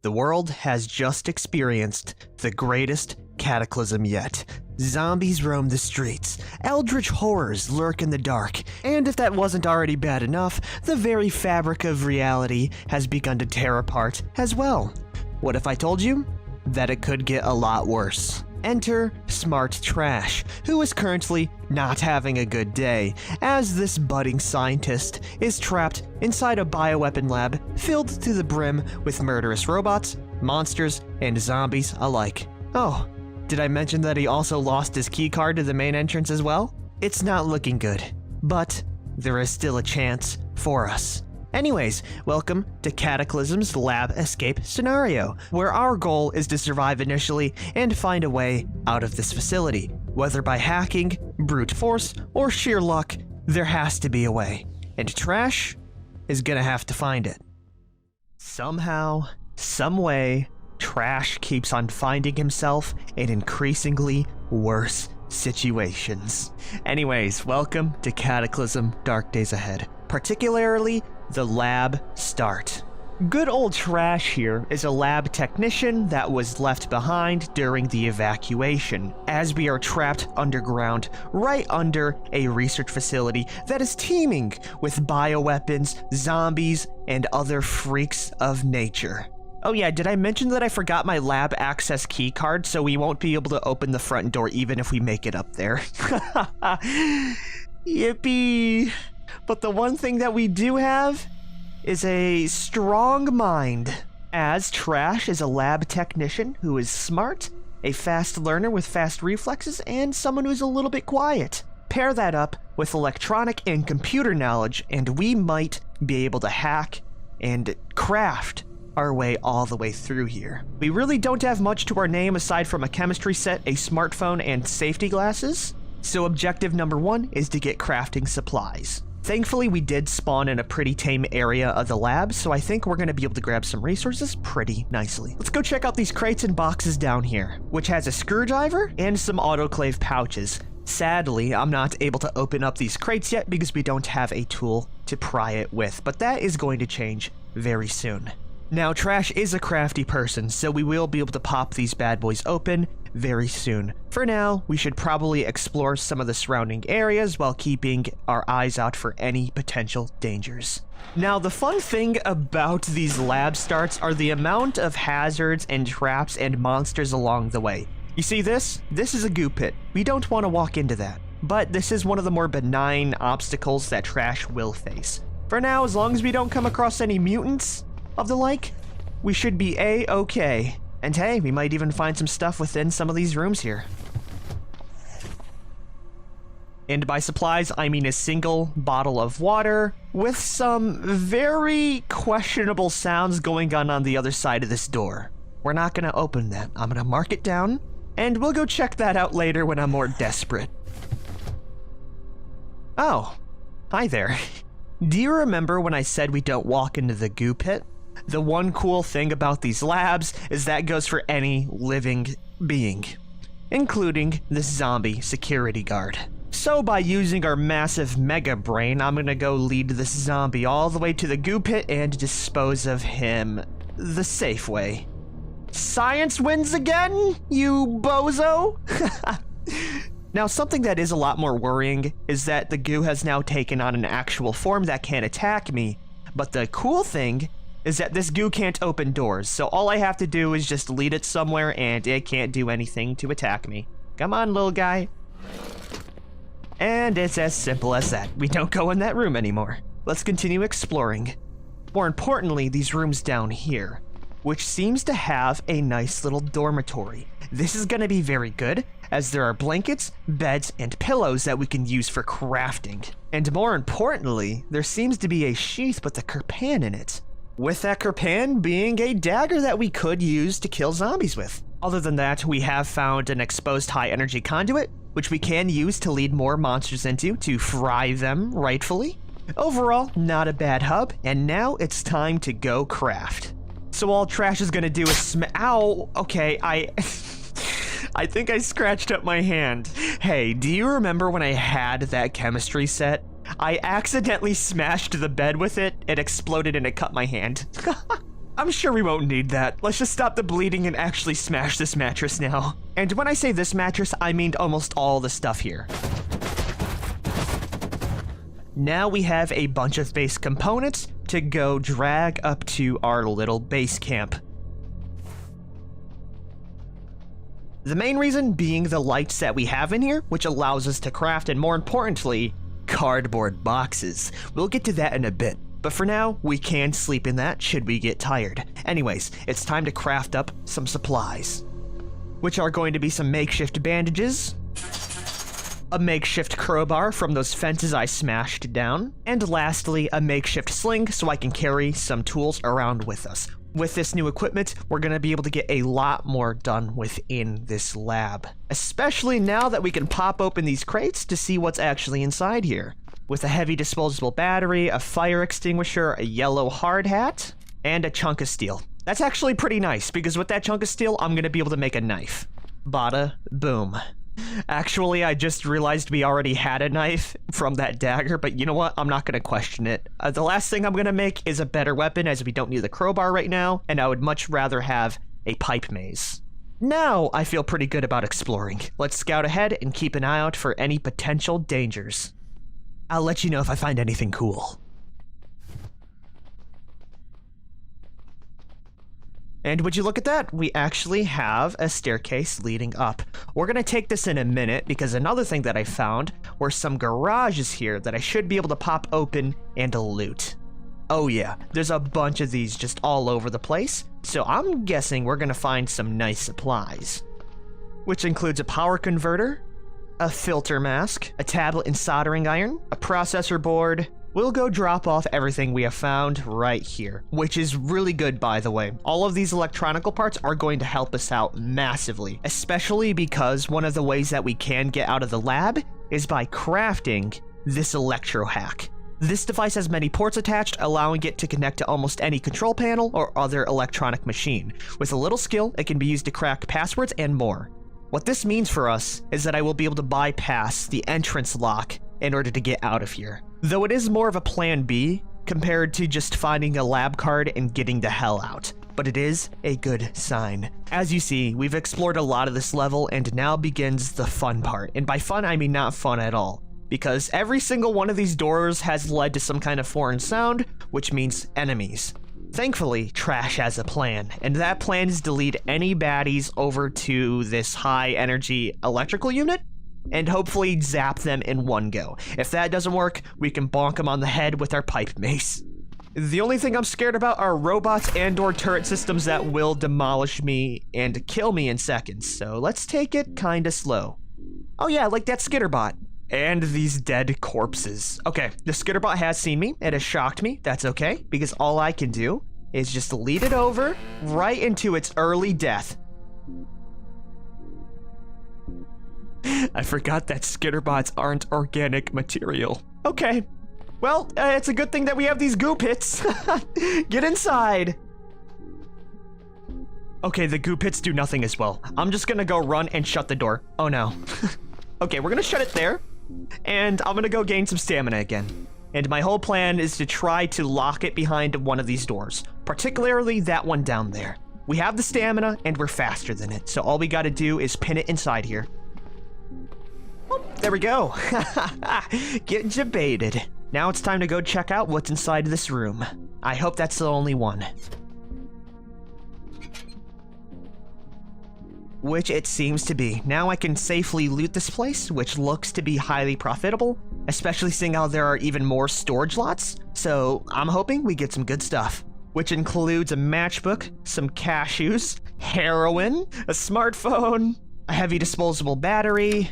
The world has just experienced the greatest cataclysm yet. Zombies roam the streets, eldritch horrors lurk in the dark, and if that wasn't already bad enough, the very fabric of reality has begun to tear apart as well. What if I told you that it could get a lot worse? Enter Smart Trash, who is currently not having a good day, as this budding scientist is trapped inside a bioweapon lab filled to the brim with murderous robots, monsters, and zombies alike. Oh, did I mention that he also lost his keycard to the main entrance as well? It's not looking good, but there is still a chance for us. Anyways, welcome to Cataclysm's lab escape scenario, where our goal is to survive initially and find a way out of this facility. Whether by hacking, brute force, or sheer luck, there has to be a way. And Trash is gonna have to find it. Somehow, someway, Trash keeps on finding himself in increasingly worse situations. Anyways, welcome to Cataclysm Dark Days Ahead, particularly the lab start. Good old Trash here is a lab technician that was left behind during the evacuation, as we are trapped underground right under a research facility that is teeming with bioweapons, zombies, and other freaks of nature. Oh yeah, did I mention that I forgot my lab access key card, so we won't be able to open the front door even if we make it up there? Yippee! But the one thing that we do have is a strong mind, as Trash is a lab technician who is smart, a fast learner with fast reflexes, and someone who's a little bit quiet. Pair that up with electronic and computer knowledge, and we might be able to hack and craft our way all the way through here. We really don't have much to our name aside from a chemistry set, a smartphone, and safety glasses, so objective number 1 is to get crafting supplies. Thankfully, we did spawn in a pretty tame area of the lab, so I think we're going to be able to grab some resources pretty nicely. Let's go check out these crates and boxes down here, which has a screwdriver and some autoclave pouches. Sadly, I'm not able to open up these crates yet because we don't have a tool to pry it with, but that is going to change very soon. Now, Trash is a crafty person, so we will be able to pop these bad boys open very soon. For now, we should probably explore some of the surrounding areas while keeping our eyes out for any potential dangers. Now, the fun thing about these lab starts are the amount of hazards and traps and monsters along the way. You see this? This is a goo pit. We don't want to walk into that. But this is one of the more benign obstacles that Trash will face. For now, as long as we don't come across any mutants of the like, we should be A-okay. And hey, we might even find some stuff within some of these rooms here. And by supplies, I mean a single bottle of water with some very questionable sounds going on the other side of this door. We're not gonna open that. I'm gonna mark it down, and we'll go check that out later when I'm more desperate. Oh, hi there. Do you remember when I said we don't walk into the goo pit? The one cool thing about these labs is that goes for any living being, including this zombie security guard. So by using our massive mega brain, I'm gonna go lead this zombie all the way to the goo pit and dispose of him the safe way. Science wins again, you bozo! Now, something that is a lot more worrying is that the goo has now taken on an actual form that can attack me, but the cool thing is that this goo can't open doors, so all I have to do is just lead it somewhere and it can't do anything to attack me. Come on, little guy. And it's as simple as that. We don't go in that room anymore. Let's continue exploring. More importantly, these rooms down here, which seems to have a nice little dormitory. This is gonna be very good, as there are blankets, beds, and pillows that we can use for crafting. And more importantly, there seems to be a sheath with a kerpan in it, with that kerpan being a dagger that we could use to kill zombies with. Other than that, we have found an exposed high-energy conduit, which we can use to lead more monsters into to fry them rightfully. Overall, not a bad hub, and now it's time to go craft. So all Trash is gonna do is ow, okay, I think I scratched up my hand. Hey, do you remember when I had that chemistry set? I accidentally smashed the bed with it, it exploded and it cut my hand. I'm sure we won't need that. Let's just stop the bleeding and actually smash this mattress now. And when I say this mattress, I mean almost all the stuff here. Now we have a bunch of base components to go drag up to our little base camp. The main reason being the lights that we have in here, which allows us to craft, and more importantly, cardboard boxes. We'll get to that in a bit. But for now, we can sleep in that should we get tired. Anyways, it's time to craft up some supplies, which are going to be some makeshift bandages, a makeshift crowbar from those fences I smashed down, and lastly, a makeshift sling so I can carry some tools around with us. With this new equipment, we're going to be able to get a lot more done within this lab, especially now that we can pop open these crates to see what's actually inside here. With a heavy disposable battery, a fire extinguisher, a yellow hard hat, and a chunk of steel. That's actually pretty nice, because with that chunk of steel, I'm going to be able to make a knife. Bada boom. Actually, I just realized we already had a knife from that dagger, but you know what? I'm not going to question it. The last thing I'm going to make is a better weapon, as we don't need the crowbar right now, and I would much rather have a pipe maze. Now, I feel pretty good about exploring. Let's scout ahead and keep an eye out for any potential dangers. I'll let you know if I find anything cool. And would you look at that? We actually have a staircase leading up. We're going to take this in a minute because another thing that I found were some garages here that I should be able to pop open and loot. Oh yeah, there's a bunch of these just all over the place, so I'm guessing we're going to find some nice supplies. Which includes a power converter, a filter mask, a tablet and soldering iron, a processor board. We'll go drop off everything we have found right here, which is really good, by the way. All of these electronical parts are going to help us out massively, especially because one of the ways that we can get out of the lab is by crafting this electro hack. This device has many ports attached, allowing it to connect to almost any control panel or other electronic machine. With a little skill, it can be used to crack passwords and more. What this means for us is that I will be able to bypass the entrance lock in order to get out of here. Though it is more of a plan B compared to just finding a lab card and getting the hell out. But it is a good sign. As you see, we've explored a lot of this level and now begins the fun part. And by fun, I mean not fun at all. Because every single one of these doors has led to some kind of foreign sound, which means enemies. Thankfully, Trash has a plan, and that plan is to lead any baddies over to this high-energy electrical unit, and hopefully zap them in one go. If that doesn't work, we can bonk them on the head with our pipe mace. The only thing I'm scared about are robots and/or turret systems that will demolish me and kill me in seconds, so let's take it kinda slow. Oh yeah, like that skitterbot. And these dead corpses. Okay, the skitterbot has seen me. It has shocked me. That's okay, because all I can do is just lead it over right into its early death. I forgot that skitterbots aren't organic material. Okay. Well, it's a good thing that we have these goo pits. Get inside. Okay, the goo pits do nothing as well. I'm just gonna go run and shut the door. Oh no. Okay, we're gonna shut it there. And I'm gonna go gain some stamina again. And my whole plan is to try to lock it behind one of these doors, particularly that one down there. We have the stamina and we're faster than it, so all we gotta do is pin it inside here. Oh, there we go. Get jebaited. Now it's time to go check out what's inside this room. I hope that's the only one. Which it seems to be. Now I can safely loot this place, which looks to be highly profitable, especially seeing how there are even more storage lots. So I'm hoping we get some good stuff, which includes a matchbook, some cashews, heroin, a smartphone, a heavy disposable battery,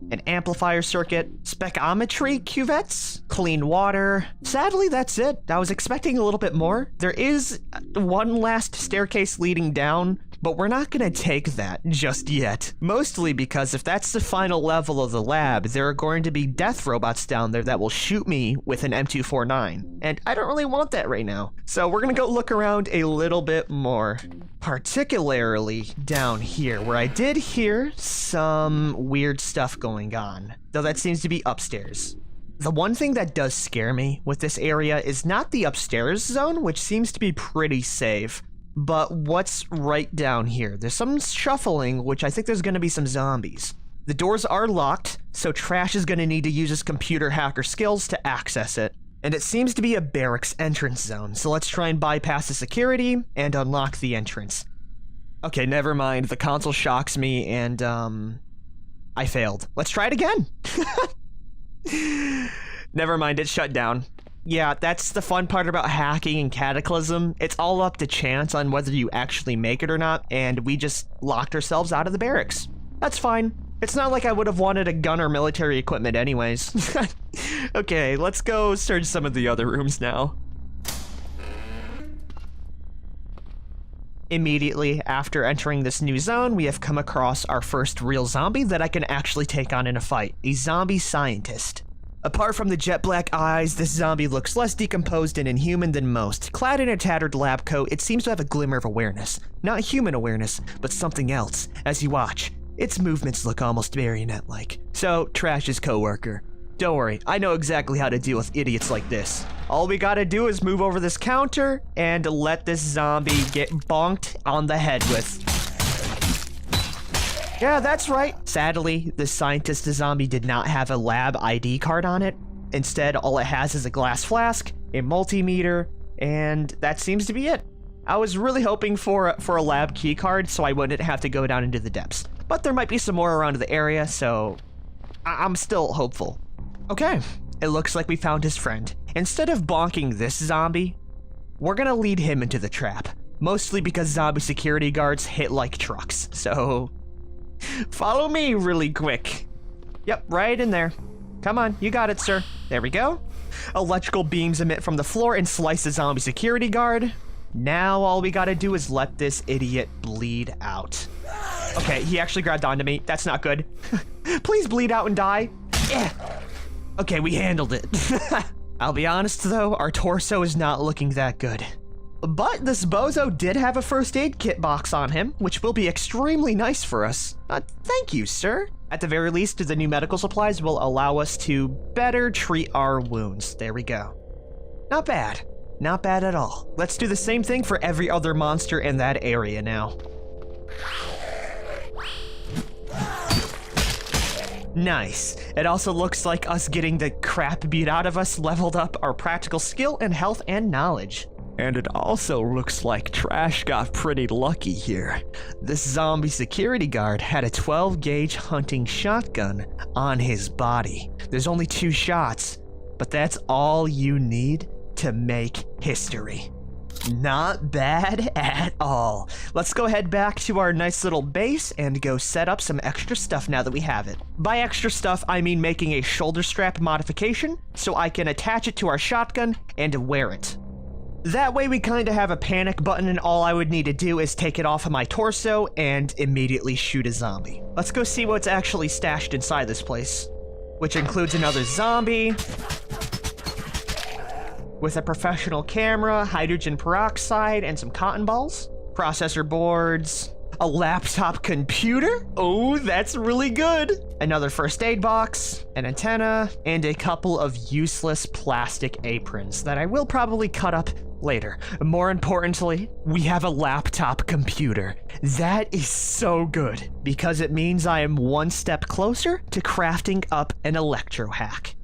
an amplifier circuit, specometry cuvettes, clean water. Sadly, that's it. I was expecting a little bit more. There is one last staircase leading down, but we're not gonna take that just yet. Mostly because if that's the final level of the lab, there are going to be death robots down there that will shoot me with an M249. And I don't really want that right now. So we're gonna go look around a little bit more. Particularly down here, where I did hear some weird stuff going on. Though that seems to be upstairs. The one thing that does scare me with this area is not the upstairs zone, which seems to be pretty safe, but what's right down here. There's some shuffling, which I think there's going to be some zombies. The doors are locked, so Trash is going to need to use his computer hacker skills to access it. And it seems to be a barracks entrance zone, so let's try and bypass the security and unlock the entrance. Okay, never mind. The console shocks me, and, I failed. Let's try it again! Never mind, it shut down. Yeah, that's the fun part about hacking in Cataclysm. It's all up to chance on whether you actually make it or not, and we just locked ourselves out of the barracks. That's fine. It's not like I would have wanted a gun or military equipment anyways. Okay, let's go search some of the other rooms now. Immediately after entering this new zone, we have come across our first real zombie that I can actually take on in a fight, a zombie scientist. Apart from the jet black eyes, this zombie looks less decomposed and inhuman than most. Clad in a tattered lab coat, it seems to have a glimmer of awareness. Not human awareness, but something else. As you watch, its movements look almost marionette-like. So, Trash's co-worker. Don't worry, I know exactly how to deal with idiots like this. All we gotta do is move over this counter and let this zombie get bonked on the head with. Yeah, that's right. Sadly, the scientist zombie did not have a lab ID card on it. Instead, all it has is a glass flask, a multimeter, and that seems to be it. I was really hoping for a lab key card so I wouldn't have to go down into the depths. But there might be some more around the area, so I'm still hopeful. Okay, it looks like we found his friend. Instead of bonking this zombie, we're gonna lead him into the trap. Mostly because zombie security guards hit like trucks, so follow me really quick. Yep, right in there. Come on, you got it, sir. There we go. Electrical beams emit from the floor and slice the zombie security guard. Now all we gotta do is let this idiot bleed out. Okay, he actually grabbed onto me. That's not good. Please bleed out and die. Yeah. Okay, we handled it. I'll be honest though, our torso is not looking that good. But this bozo did have a first aid kit box on him, which will be extremely nice for us. Thank you, sir. At the very least, the new medical supplies will allow us to better treat our wounds. There we go. Not bad. Not bad at all. Let's do the same thing for every other monster in that area now. Nice. It also looks like us getting the crap beat out of us leveled up our practical skill and health and knowledge. And it also looks like Trash got pretty lucky here. This zombie security guard had a 12-gauge hunting shotgun on his body. There's only 2 shots, but that's all you need to make history. Not bad at all. Let's go head back to our nice little base and go set up some extra stuff now that we have it. By extra stuff, I mean making a shoulder strap modification so I can attach it to our shotgun and wear it. That way we kind of have a panic button and all I would need to do is take it off of my torso and immediately shoot a zombie. Let's go see what's actually stashed inside this place, which includes another zombie with a professional camera, hydrogen peroxide, and some cotton balls, processor boards, a laptop computer. Oh, that's really good. Another first aid box, an antenna, and a couple of useless plastic aprons that I will probably cut up later. More importantly, we have a laptop computer. That is so good because it means I am one step closer to crafting up an electro hack.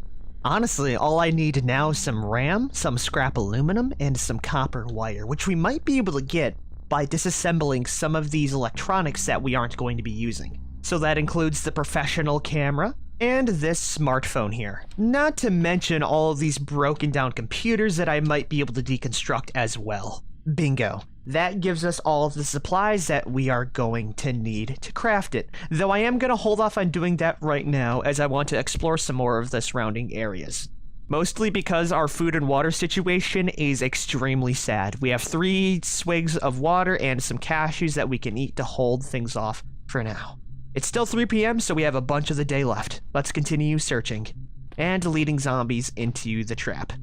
Honestly, all I need now is some RAM, some scrap aluminum, and some copper wire, which we might be able to get by disassembling some of these electronics that we aren't going to be using. So that includes the professional camera and this smartphone here. Not to mention all of these broken down computers that I might be able to deconstruct as well. Bingo. That gives us all of the supplies that we are going to need to craft it. Though I am going to hold off on doing that right now as I want to explore some more of the surrounding areas. Mostly because our food and water situation is extremely sad. We have 3 swigs of water and some cashews that we can eat to hold things off for now. It's still 3 p.m., so we have a bunch of the day left. Let's continue searching and leading zombies into the trap.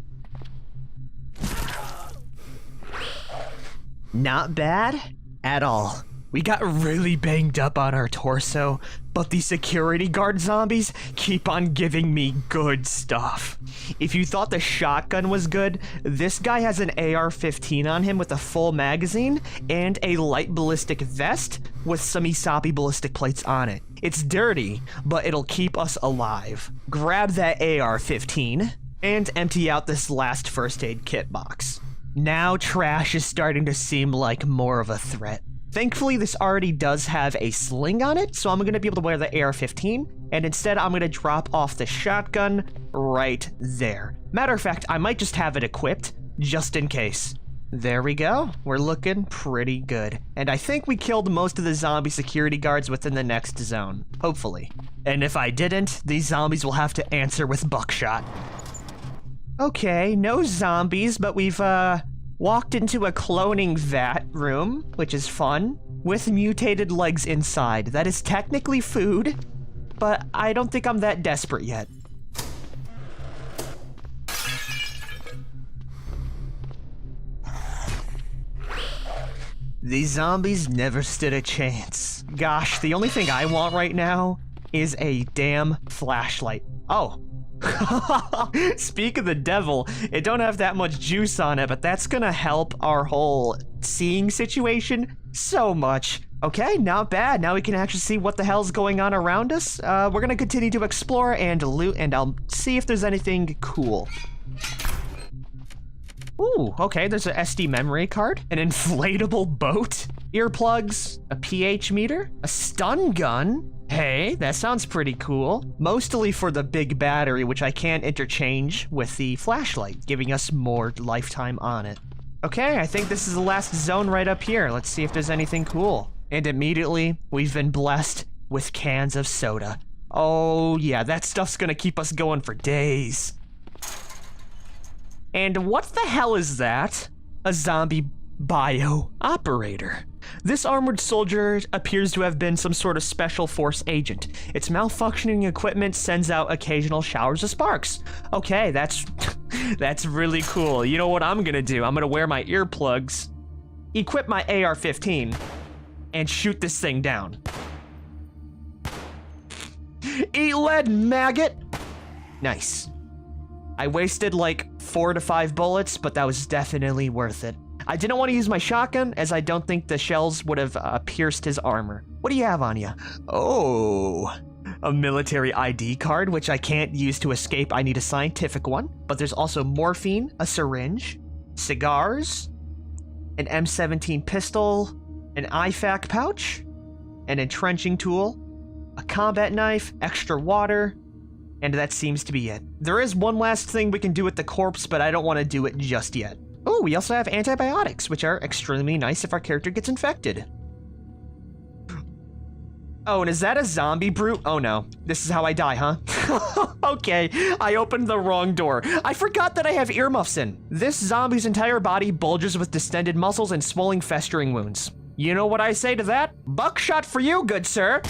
Not bad at all. We got really banged up on our torso, but the security guard zombies keep on giving me good stuff. If you thought the shotgun was good, this guy has an AR-15 on him with a full magazine and a light ballistic vest with some Isapi ballistic plates on it. It's dirty, but it'll keep us alive. Grab that AR-15 and empty out this last first aid kit box. Now trash is starting to seem like more of a threat. Thankfully, this already does have a sling on it, so I'm going to be able to wear the AR-15, and instead I'm going to drop off the shotgun right there. Matter of fact, I might just have it equipped, just in case. There we go. We're looking pretty good. And I think we killed most of the zombie security guards within the next zone, hopefully. And if I didn't, these zombies will have to answer with buckshot. Okay, no zombies, but we've, walked into a cloning vat room, which is fun, with mutated legs inside. That is technically food, but I don't think I'm that desperate yet. These zombies never stood a chance. Gosh, the only thing I want right now is a damn flashlight. Oh. Speak of the devil, it don't have that much juice on it, but that's gonna help our whole seeing situation so much. Okay, not bad. Now we can actually see what the hell's going on around us. We're gonna continue to explore and loot, and I'll see if there's anything cool. Ooh, okay, there's an SD memory card, an inflatable boat, earplugs, a pH meter, a stun gun. Hey, that sounds pretty cool. Mostly for the big battery, which I can interchange with the flashlight, giving us more lifetime on it. Okay, I think this is the last zone right up here. Let's see if there's anything cool. And immediately, we've been blessed with cans of soda. Oh yeah, that stuff's gonna keep us going for days. And what the hell is that? A zombie bio-operator. This armored soldier appears to have been some sort of special force agent. Its malfunctioning equipment sends out occasional showers of sparks. Okay, that's really cool. You know what I'm gonna do? I'm gonna wear my earplugs, equip my AR-15, and shoot this thing down. Eat lead, maggot! Nice. I wasted like 4 to 5 bullets, but that was definitely worth it. I didn't want to use my shotgun, as I don't think the shells would have pierced his armor. What do you have on you? Oh, a military ID card, which I can't use to escape. I need a scientific one. But there's also morphine, a syringe, cigars, an M17 pistol, an IFAK pouch, an entrenching tool, a combat knife, extra water, and that seems to be it. There is one last thing we can do with the corpse, but I don't want to do it just yet. Oh, we also have antibiotics, which are extremely nice if our character gets infected. Oh, and is that a zombie brute? Oh no, this is how I die, huh? Okay, I opened the wrong door. I forgot that I have earmuffs in. This zombie's entire body bulges with distended muscles and swelling, festering wounds. You know what I say to that? Buckshot for you, good sir.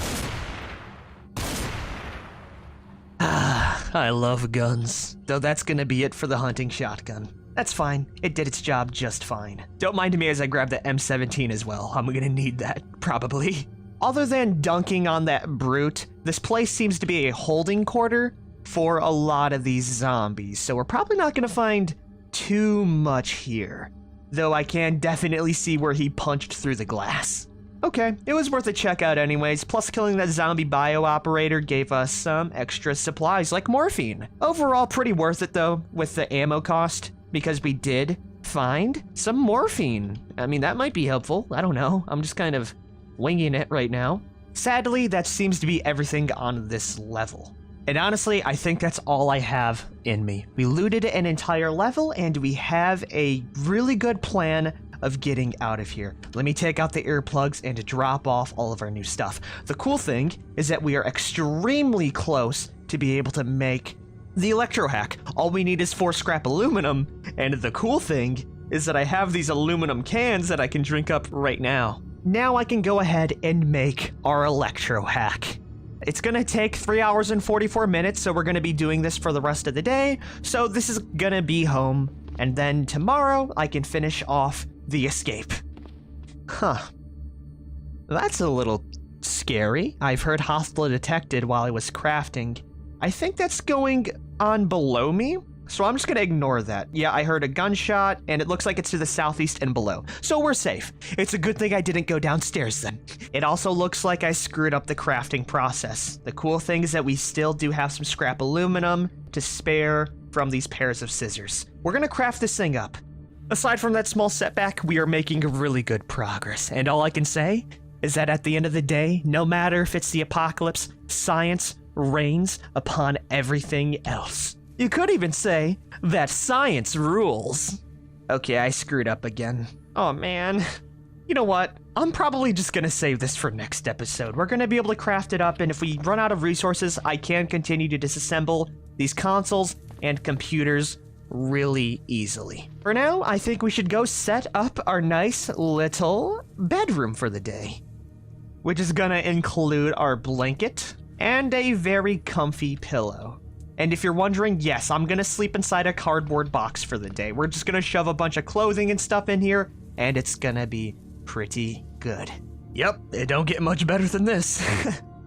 I love guns, though that's gonna be it for the hunting shotgun. That's fine, it did its job just fine. Don't mind me as I grab the M17 as well. I'm gonna need that, probably. Other than dunking on that brute, this place seems to be a holding quarter for a lot of these zombies, so we're probably not gonna find too much here. Though I can definitely see where he punched through the glass. Okay, it was worth a check out anyways, plus killing that zombie bio-operator gave us some extra supplies like morphine. Overall, pretty worth it though, with the ammo cost, because we did find some morphine. I mean, that might be helpful, I don't know, I'm just kind of winging it right now. Sadly, that seems to be everything on this level. And honestly, I think that's all I have in me. We looted an entire level, and we have a really good plan of getting out of here. Let me take out the earplugs and drop off all of our new stuff. The cool thing is that we are extremely close to be able to make the electro hack. All we need is 4 scrap aluminum, and the cool thing is that I have these aluminum cans that I can drink up right now. Now I can go ahead and make our electro hack. It's gonna take 3 hours and 44 minutes, so we're gonna be doing this for the rest of the day. So this is gonna be home, and then tomorrow I can finish off the escape. Huh. That's a little scary. I've heard hostile detected while I was crafting. I think that's going on below me, so I'm just gonna ignore that. Yeah, I heard a gunshot, and it looks like it's to the southeast and below, so we're safe. It's a good thing I didn't go downstairs then. It also looks like I screwed up the crafting process. The cool thing is that we still do have some scrap aluminum to spare from these pairs of scissors. We're gonna craft this thing up. Aside from that small setback, we are making really good progress, and all I can say is that at the end of the day, no matter if it's the apocalypse, science reigns upon everything else. You could even say that science rules. Okay, I screwed up again. Oh man. You know what? I'm probably just gonna save this for next episode. We're gonna be able to craft it up, and if we run out of resources, I can continue to disassemble these consoles and computers really easily. For now, I think we should go set up our nice little bedroom for the day, which is gonna include our blanket and a very comfy pillow. And if you're wondering, yes, I'm gonna sleep inside a cardboard box for the day. We're just gonna shove a bunch of clothing and stuff in here, and it's gonna be pretty good. Yep, it don't get much better than this.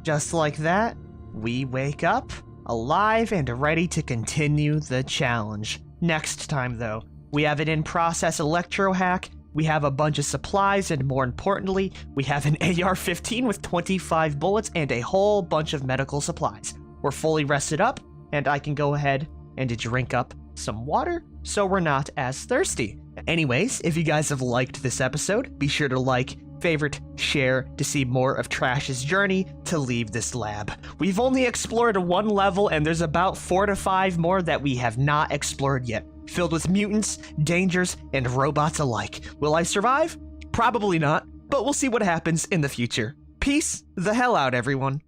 Just like that, we wake up, alive and ready to continue the challenge. Next time though, we have an in-process electro hack, we have a bunch of supplies, and more importantly, we have an AR-15 with 25 bullets and a whole bunch of medical supplies. We're fully rested up, and I can go ahead and drink up some water so we're not as thirsty. Anyways, if you guys have liked this episode, be sure to like, favorite, share to see more of Trash's journey to leave this lab. We've only explored one level, and there's about 4 to 5 more that we have not explored yet, filled with mutants, dangers, and robots alike. Will I survive? Probably not, but we'll see what happens in the future. Peace the hell out, everyone.